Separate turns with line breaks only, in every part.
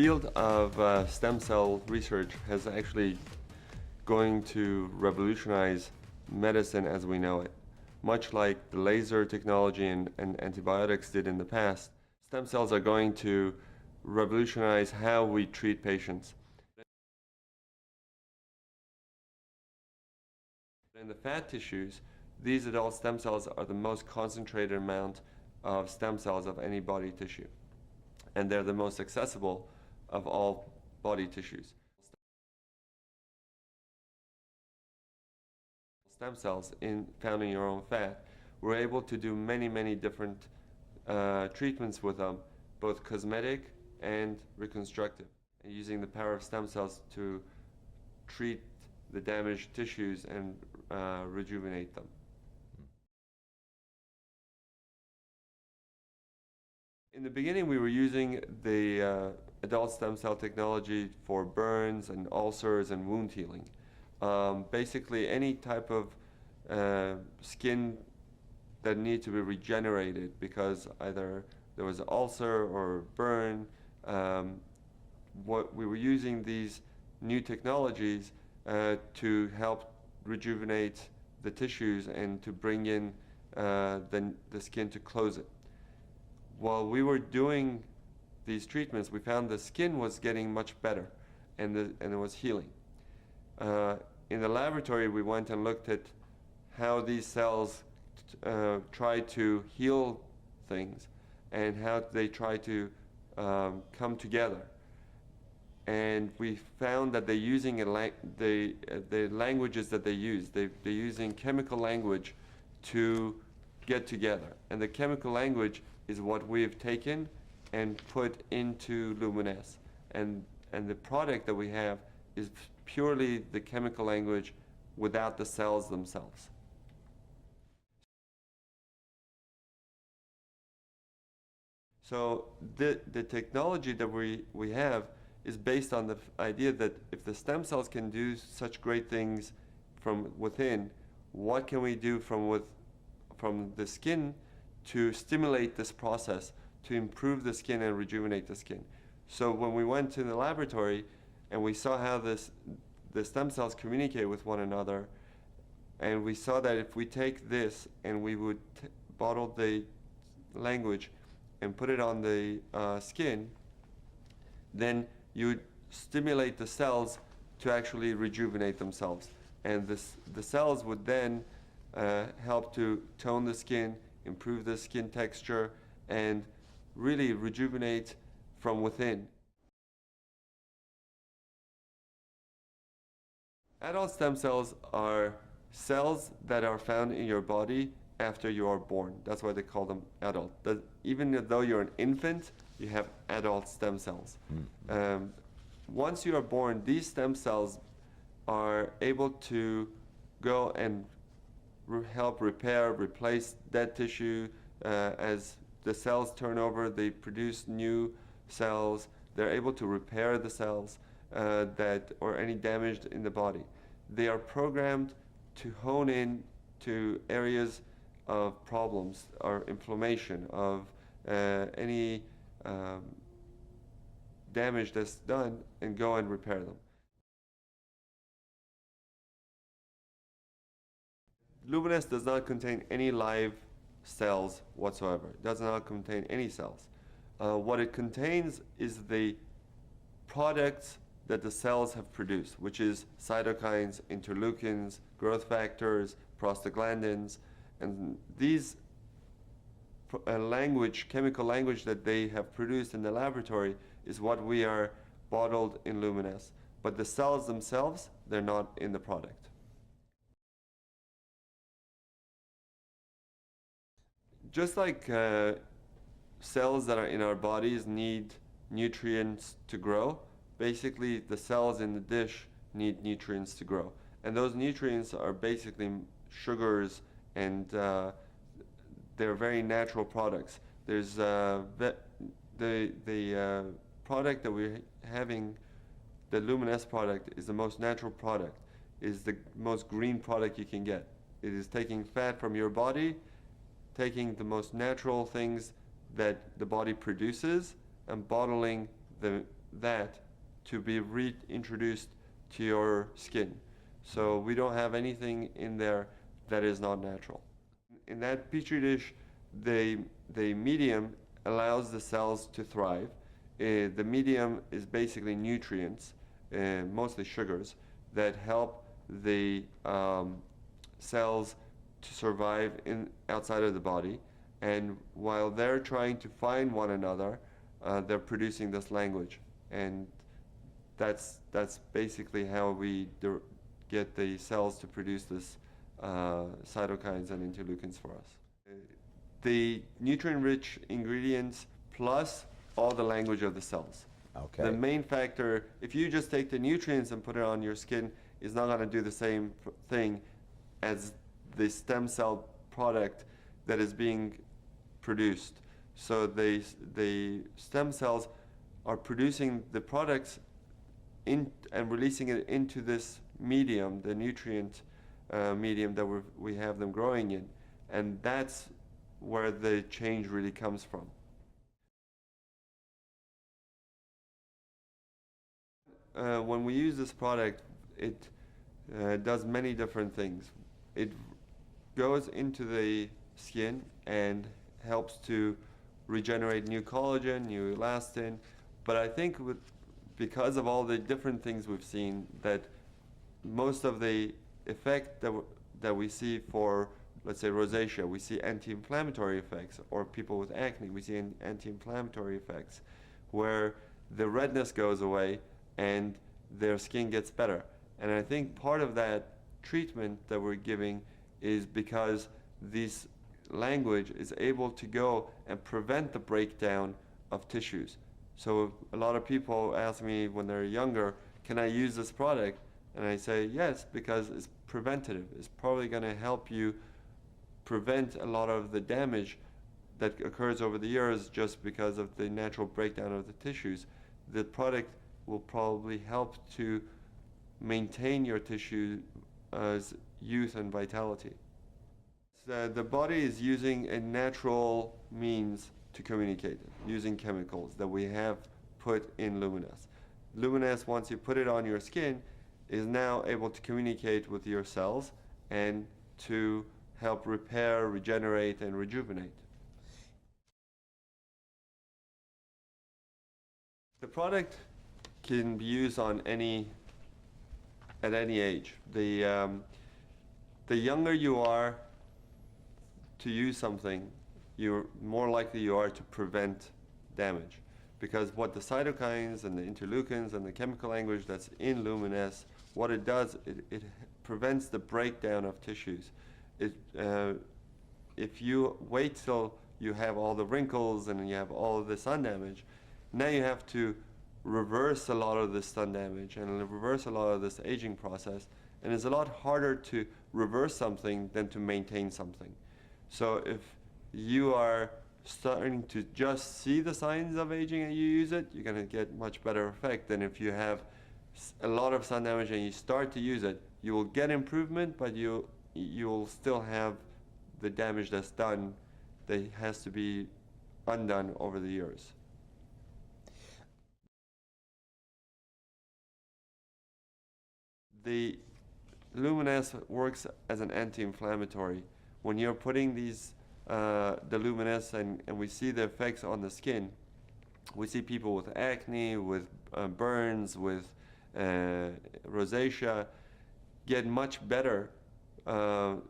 field of stem cell research has actually going to revolutionize medicine as we know it. Much like the laser technology and antibiotics did in the past, stem cells are going to revolutionize how we treat patients. In the fat tissues, these adult stem cells are the most concentrated amount of stem cells of any body tissue, and they're the most accessible of all body tissues. Stem cells found in your own fat, we're able to do many different treatments with them, both cosmetic and reconstructive, and using the power of stem cells to treat the damaged tissues and rejuvenate them. In the beginning, we were using the adult stem cell technology for burns and ulcers and wound healing. Basically, any type of skin that needs to be regenerated because either there was an ulcer or burn. What we were using these new technologies to help rejuvenate the tissues and to bring in the skin to close it. While we were doing these treatments, we found the skin was getting much better and it was healing. In the laboratory, we went and looked at how these cells try to heal things and how they try to come together. And we found that they're using the languages that they use. They're using chemical language to get together. And the chemical language is what we've taken and put into LUMINESCE. And the product that we have is purely the chemical language without the cells themselves. So the technology that we have is based on the idea that if the stem cells can do such great things from within, what can we do from the skin to stimulate this process, to improve the skin and rejuvenate the skin? So when we went to the laboratory and we saw how the stem cells communicate with one another, and we saw that if we take this and we would bottle the language and put it on the skin, then you would stimulate the cells to actually rejuvenate themselves. And the cells would then help to tone the skin, improve the skin texture, and really rejuvenate from within. Adult stem cells are cells that are found in your body after you are born. That's why they call them adult. Even though you're an infant, you have adult stem cells. Once you are born, these stem cells are able to go and help repair, replace dead tissue. As the cells turn over, they produce new cells. They're able to repair the cells or any damage in the body. They are programmed to hone in to areas of problems or inflammation, of any damage that's done, and go and repair them. LUMINESCE does not contain any live cells whatsoever. It does not contain any cells. What it contains is the products that the cells have produced, which is cytokines, interleukins, growth factors, prostaglandins, and these chemical language that they have produced in the laboratory is what we are bottled in LUMINESCE. But the cells themselves, they're not in the product. Just like cells that are in our bodies need nutrients to grow, basically the cells in the dish need nutrients to grow. And those nutrients are basically sugars, and they're very natural products. There's the product that we're having, the LUMINESCE product, is the most natural product, is the most green product you can get. It is taking fat from your body, taking the most natural things that the body produces, and bottling the that to be reintroduced to your skin. So we don't have anything in there that is not natural. In that petri dish, the medium allows the cells to thrive. The medium is basically nutrients, mostly sugars, that help the cells to survive outside of the body. And while they're trying to find one another, they're producing this language. And that's basically how we get the cells to produce this cytokines and interleukins for us. The nutrient-rich ingredients plus all the language of the cells.
Okay.
The main factor, if you just take the nutrients and put it on your skin, is not going to do the same thing as the stem cell product that is being produced. So the stem cells are producing the products and releasing it into this medium, the nutrient medium that we have them growing in, and that's where the change really comes from. When we use this product, it does many different things. It goes into the skin and helps to regenerate new collagen, new elastin, but I think because of all the different things we've seen, that most of the effect that we see for, let's say, rosacea, we see anti-inflammatory effects, or people with acne, we see anti-inflammatory effects, where the redness goes away and their skin gets better. And I think part of that treatment that we're giving is because this language is able to go and prevent the breakdown of tissues. So a lot of people ask me when they're younger, can I use this product? And I say yes, because it's preventative. It's probably going to help you prevent a lot of the damage that occurs over the years just because of the natural breakdown of the tissues. The product will probably help to maintain your tissue's youth and vitality. So the body is using a natural means to communicate, using chemicals that we have put in LUMINESCE. LUMINESCE, once you put it on your skin, is now able to communicate with your cells and to help repair, regenerate, and rejuvenate. The product can be used on at any age. The younger you are to use something, you're more likely you are to prevent damage. Because what the cytokines and the interleukins and the chemical language that's in LUMINESCE, what it does, it prevents the breakdown of tissues. If you wait till you have all the wrinkles and you have all of the sun damage, now you have to reverse a lot of the sun damage and reverse a lot of this aging process. And it's a lot harder to reverse something than to maintain something. So if you are starting to just see the signs of aging and you use it, you're going to get much better effect than if you have a lot of sun damage and you start to use it. You will get improvement, but you'll still have the damage that's done that has to be undone over the years. The LUMINESCE works as an anti-inflammatory. When you're putting these the LUMINESCE and we see the effects on the skin, we see people with acne, with burns, with rosacea get much better. The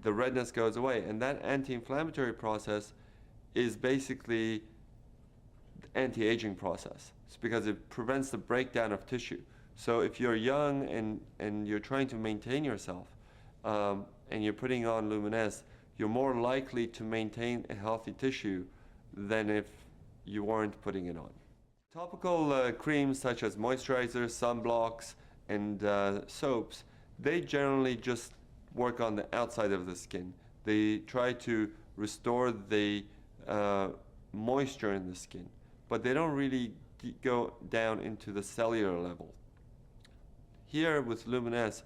redness goes away, and that anti-inflammatory process is basically the anti-aging process. It's because it prevents the breakdown of tissue. So if you're young and you're trying to maintain yourself and you're putting on LUMINESCE, you're more likely to maintain a healthy tissue than if you weren't putting it on. Topical creams such as moisturizers, sunblocks, and soaps, they generally just work on the outside of the skin. They try to restore the moisture in the skin, but they don't really go down into the cellular level. Here with LUMINESCE,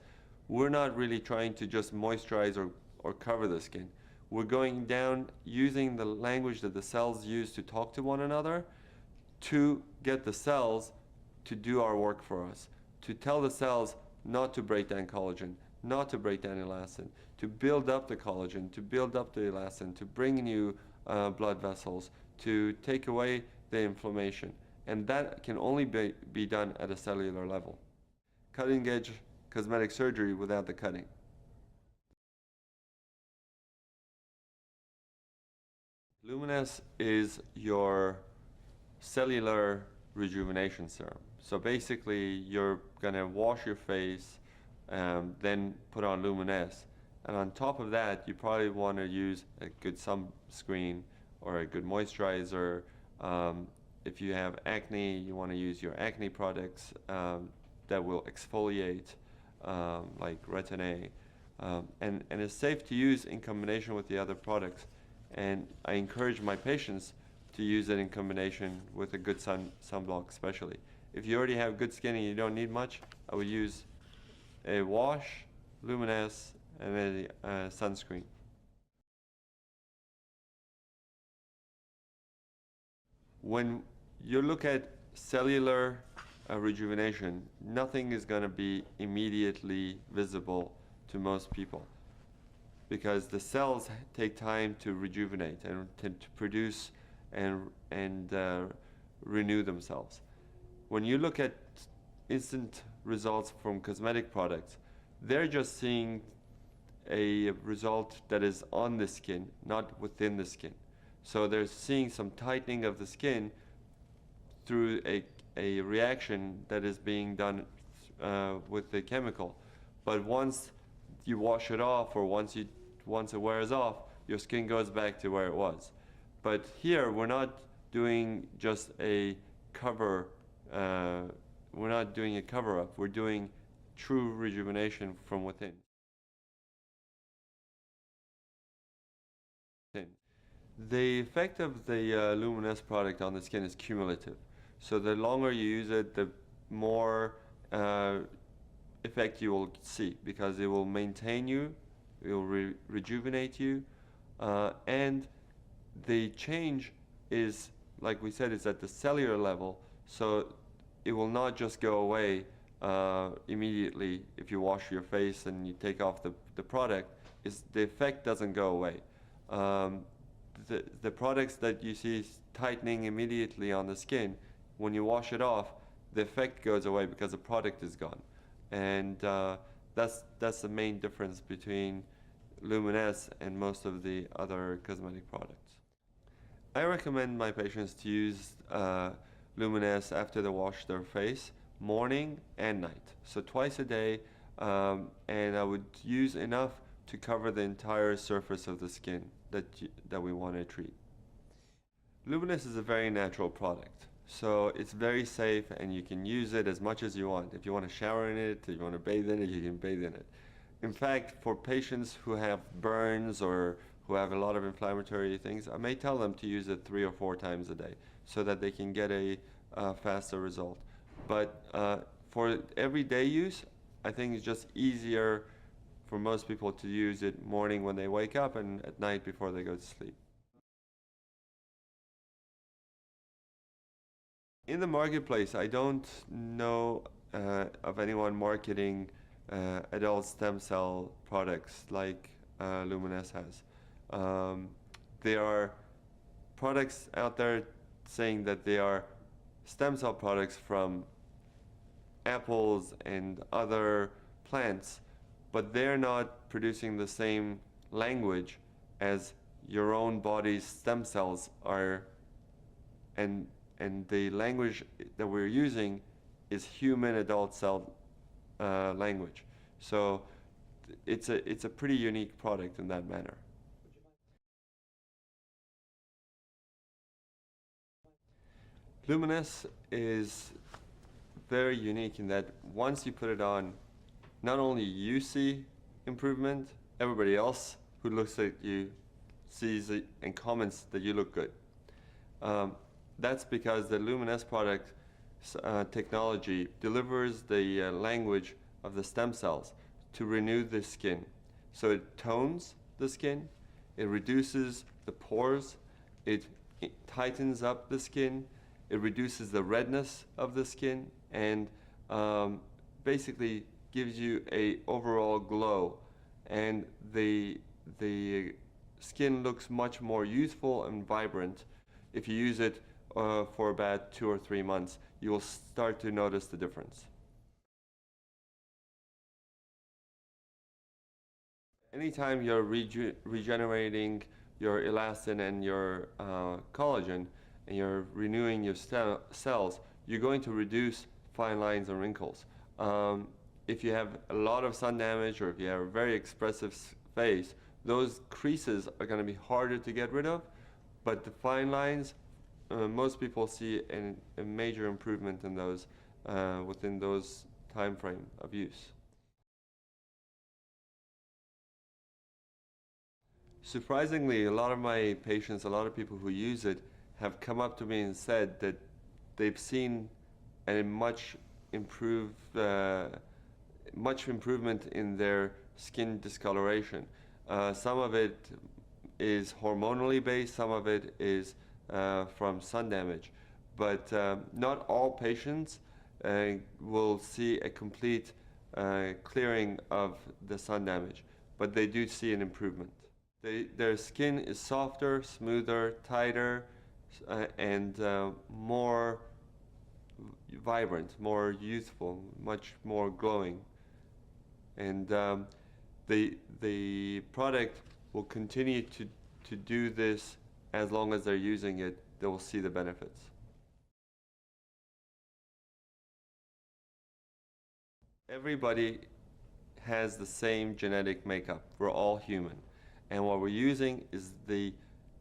we're not really trying to just moisturize or cover the skin. We're going down using the language that the cells use to talk to one another to get the cells to do our work for us, to tell the cells not to break down collagen, not to break down elastin, to build up the collagen, to build up the elastin, to bring new blood vessels, to take away the inflammation. And that can only be done at a cellular level. Cutting edge cosmetic surgery without the cutting. LUMINESCE is your cellular rejuvenation serum. So basically, you're going to wash your face, then put on LUMINESCE. And on top of that, you probably want to use a good sunscreen or a good moisturizer. If you have acne, you want to use your acne products that will exfoliate, like Retin-A. And it's safe to use in combination with the other products. And I encourage my patients to use it in combination with a good sunblock especially. If you already have good skin and you don't need much, I would use a wash, LUMINESCE, and a sunscreen. When you look at cellular rejuvenation, nothing is going to be immediately visible to most people, because the cells take time to rejuvenate and to produce and renew themselves. When you look at instant results from cosmetic products, they're just seeing a result that is on the skin, not within the skin. So they're seeing some tightening of the skin through a reaction that is being done with the chemical. But once you wash it off, or once it wears off, your skin goes back to where it was. But here, we're not doing just a cover, we're not doing a cover-up, we're doing true rejuvenation from within. The effect of the LUMINESCE product on the skin is cumulative. So the longer you use it, the more effect you will see, because it will maintain you, it will rejuvenate you, and the change is, like we said, is at the cellular level, so it will not just go away immediately if you wash your face and you take off the product. The effect doesn't go away. The products that you see tightening immediately on the skin, when you wash it off, the effect goes away because the product is gone. And that's the main difference between LUMINESCE and most of the other cosmetic products. I recommend my patients to use LUMINESCE after they wash their face, morning and night. So twice a day, and I would use enough to cover the entire surface of the skin that we want to treat. LUMINESCE is a very natural product. So it's very safe, and you can use it as much as you want. If you want to shower in it, if you want to bathe in it, you can bathe in it. In fact, for patients who have burns or who have a lot of inflammatory things, I may tell them to use it 3 or 4 times a day so that they can get a faster result. But for everyday use, I think it's just easier for most people to use it morning when they wake up and at night before they go to sleep. In the marketplace, I don't know of anyone marketing adult stem cell products like LUMINESCE has. There are products out there saying that they are stem cell products from apples and other plants, but they're not producing the same language as your own body's stem cells are, and the language that we're using is human adult cell language. So it's a pretty unique product in that manner. LUMINESCE is very unique in that once you put it on, not only you see improvement, everybody else who looks at you sees it and comments that you look good. That's because the LUMINESCE product technology delivers the language of the stem cells to renew the skin. So it tones the skin, it reduces the pores, it tightens up the skin, It reduces the redness of the skin and basically gives you a overall glow, and the skin looks much more youthful and vibrant. If you use it for about 2 or 3 months, you will start to notice the difference. Anytime you're regenerating your elastin and your collagen, and you're renewing your cells, you're going to reduce fine lines and wrinkles. If you have a lot of sun damage, or if you have a very expressive face, those creases are going to be harder to get rid of, but the fine lines, most people see a major improvement in those within those time frame of use. Surprisingly, a lot of my patients, a lot of people who use it, have come up to me and said that they've seen a much improvement in their skin discoloration. Some of it is hormonally based, some of it is from sun damage, but not all patients will see a complete clearing of the sun damage, but they do see an improvement. Their skin is softer, smoother, tighter, and more vibrant, more youthful, much more glowing. And the product will continue to do this as long as they're using it. They will see the benefits. Everybody has the same genetic makeup. We're all human. And what we're using is the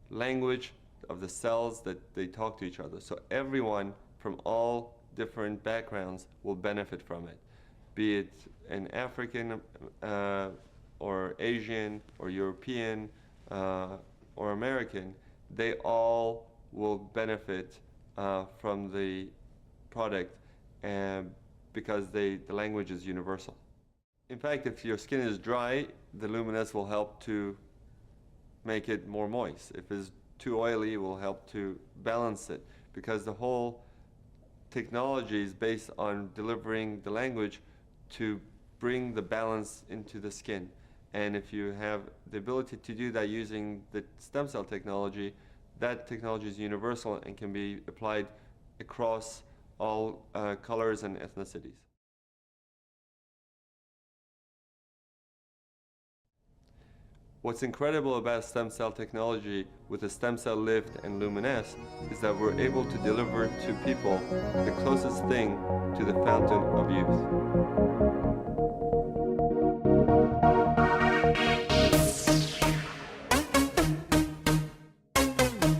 language of the cells that they talk to each other. So everyone from all different backgrounds will benefit from it, be it an African or Asian or European or American. They all will benefit from the product, because the language is universal. In fact, if your skin is dry, the LUMINESCE will help to make it more moist. If it's too oily, it will help to balance it, because the whole technology is based on delivering the language to bring the balance into the skin. And if you have the ability to do that using the stem cell technology, that technology is universal and can be applied across all colors and ethnicities. What's incredible about stem cell technology with the stem cell lift and LUMINESCE is that we're able to deliver to people the closest thing to the fountain of youth.